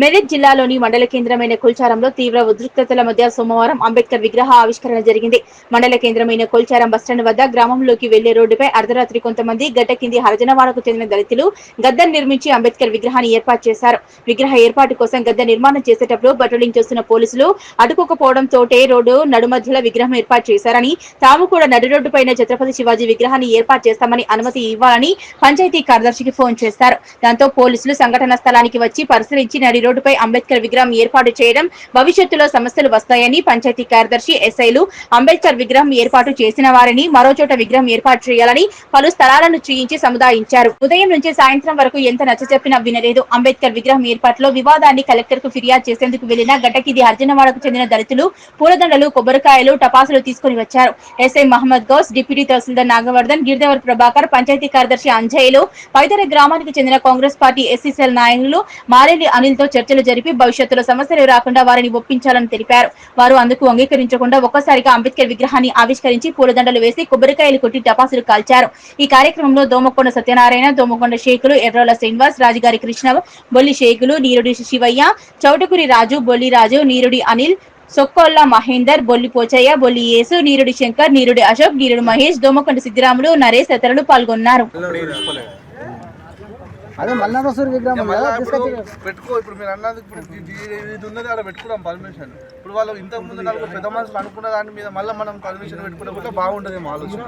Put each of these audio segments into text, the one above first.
మెదక్ జిల్లాలోని మండల కేంద్రమైన కుల్చారంలో తీవ్ర ఉద్రిక్తతల మధ్య సోమవారం అంబేద్కర్ విగ్రహ ఆవిష్కరణ జరిగింది. మండల కేంద్రమైన కుల్చారం బస్టాండ్ వద్ద గ్రామంలోకి వెళ్లే రోడ్డుపై అర్ధరాత్రి కొంతమంది గడ్డ కింది హరిజనవాడకు చెందిన దళితులు గద్దె నిర్మించి అంబేద్కర్ విగ్రహాన్ని ఏర్పాటు చేశారు. విగ్రహ ఏర్పాటు కోసం గద్దె నిర్మాణం చేసేటప్పుడు పెట్రోలింగ్ చేస్తున్న పోలీసులు అడ్డుకోకపోవడంతోటే రోడ్డు నడుమధ్యలో విగ్రహం ఏర్పాటు చేశారని, తాము కూడా నడి రోడ్డుపైన ఛత్రపతి శివాజీ విగ్రహాన్ని ఏర్పాటు చేస్తామని అనుమతి ఇవ్వాలని పంచాయతీ కార్యదర్శికి ఫోన్ చేశారు. దాంతో పోలీసులు సంఘటన స్థలానికి వచ్చి పరిశీలించి నడి రోడ్డుపై అంబేద్కర్ విగ్రహం ఏర్పాటు చేయడం భవిష్యత్తులో సమస్యలు వస్తాయని పంచాయతీ కార్యదర్శి ఎస్ఐలు అంబేద్కర్ విగ్రహం ఏర్పాటు చేసిన వారిని మరో చోట విగ్రహం ఏర్పాటు చేయాలని పలు స్థలాలను చూయించి సముదాయించారు. ఉదయం నుంచి సాయంత్రం వరకు ఎంత నచ్చచెప్పినా వినలేదు. అంబేద్కర్ విగ్రహం ఏర్పాటులో వివాదాన్ని కలెక్టర్ కు ఫిర్యాదు చేసేందుకు వెళ్లిన గడ్డకిది హర్జనవాడకు చెందిన దళితులు పూలదండలు, కొబ్బరికాయలు, టపాసులు తీసుకుని వచ్చారు. ఎస్ఐ మహమ్మద్ గౌస్, డిప్యూటీ తహసీల్దార్ నాగవర్ధన్, గిరిదేవర్ ప్రభాకర్, పంచాయతీ కార్యదర్శి అంజయ్యలు పైతర గ్రామానికి చెందిన కాంగ్రెస్ పార్టీ ఎస్సీ సెల్ నాయకులు మారేలి అనిల్ తో చర్చలు జరిపి భవిష్యత్తులో సమస్యలు రాకుండా వారిని ఒప్పించాలని తెలిపారు. వారు అందుకు అంగీకరించకుండా ఒక్కసారిగా అంబేద్కర్ విగ్రహాన్ని ఆవిష్కరించి పూలదండలు వేసి కొబ్బరికాయలు కొట్టి టపాసులు కాల్చారు. ఈ కార్యక్రమంలో దోమకొండ సత్యనారాయణ, దోమకొండ షేకులు, ఎర్రోల శ్రీనివాస్, రాజుగారి కృష్ణ, బొల్లి షేకులు, నీరుడి శివయ్య, చౌటకురి రాజు, బొల్లి రాజు, నీరుడి అనిల్, సొక్కొల్ల మహేందర్, బొల్లి పోచయ్య, బొల్లి యేసు, నీరుడి శంకర్, నీరుడి అశోక్, నీరుడి మహేష్, దోమకొండ సిద్ధిరాములు, నరేష్ తదితరులు పాల్గొన్నారు. అదే మల్లారసూరి విగ్రహం పెట్టుకో. ఇప్పుడు మీరు అన్నది ఇది ఉన్నది అక్కడ పెట్టుకున్నాం పర్మిషన్. ఇప్పుడు వాళ్ళు ఇంతకు ముందు నాకు పెద్ద మనుషులు అనుకున్న దాని మీద మళ్ళీ మనం పర్మిషన్ పెట్టుకుంటే బాగుంటుంది ఆలోచన.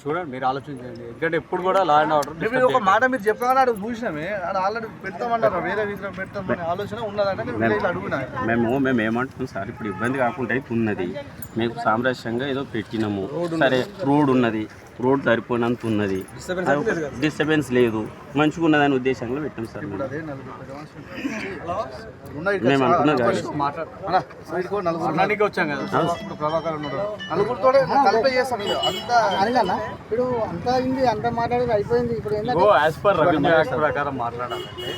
చూడండి, మీరు ఆలోచించండి. ఎందుకంటే ఎప్పుడు కూడా లా అండ్ ఆర్డర్ ఒక మాట మీరు చెప్పగానే అక్కడ చూసినామే, అక్కడ ఆల్రెడీ పెడతామన్నారు, వేరే విగ్రహం పెడతామనే ఆలోచన ఉన్నదంటే నేను అడుగునా. మేము ఏమంటున్నాం సార్, ఇప్పుడు ఇబ్బంది కాకుండా అయితే ఉన్నది, మేము సామరస్యంగా ఏదో పెట్టినాము. సరే, రోడ్ ఉన్నది, రోడ్ సరిపోయినంత ఉన్నది, డిస్టర్బెన్స్ లేదు, మంచిగా ఉన్నదని ఉద్దేశంలో పెట్టాం సార్. మేము అనుకున్నాం వచ్చాం కదా, ప్రభాకర్ ఉన్నాడు, నలుగురితో కలిపి చేస్తాం. ఇప్పుడు అంతా అయింది, అంతా మాట్లాడేది అయిపోయింది. ఇప్పుడు యాజ్ పర్ రెవెన్యూ యాక్ట్ ప్రకారం మాట్లాడాలంటే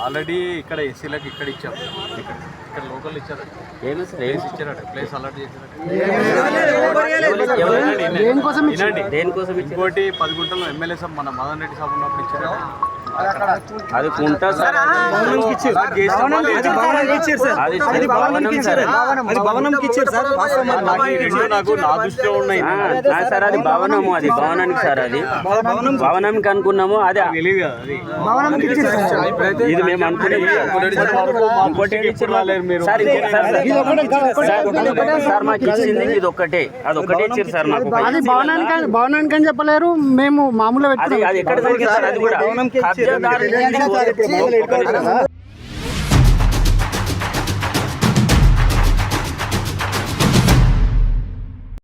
ఆల్రెడీ ఇక్కడ ఎస్సీలకు ఇక్కడ ఇచ్చారు, ఇక్కడ లోకల్ ఇచ్చారు, ప్లేస్ ఇచ్చారట, ప్లేస్ అలాట్ చేశారట. ఇంకోటి 10 గుంటలు ఎమ్మెల్యే సాబ్ మన మదన్ రెడ్డి సాబ్ ఉన్నప్పుడు ఇచ్చారు. అది కుంటా సార్, నాకు నా దృష్టిలో ఉన్నాయి సార్. అది భవనము, అది భవనానికి సార్, అది భవనానికి అనుకున్నాము. అది ఇది మేము అనుకునేది. సార్ మాకు ఇచ్చింది ఇది ఒక్కటే, అది ఒక్కటే ఇచ్చారు సార్ మాకు. భవనానికి అని చెప్పలేరు, మేము మామూలుగా అది ఎక్కడ జరిగింది సార్, అది కూడా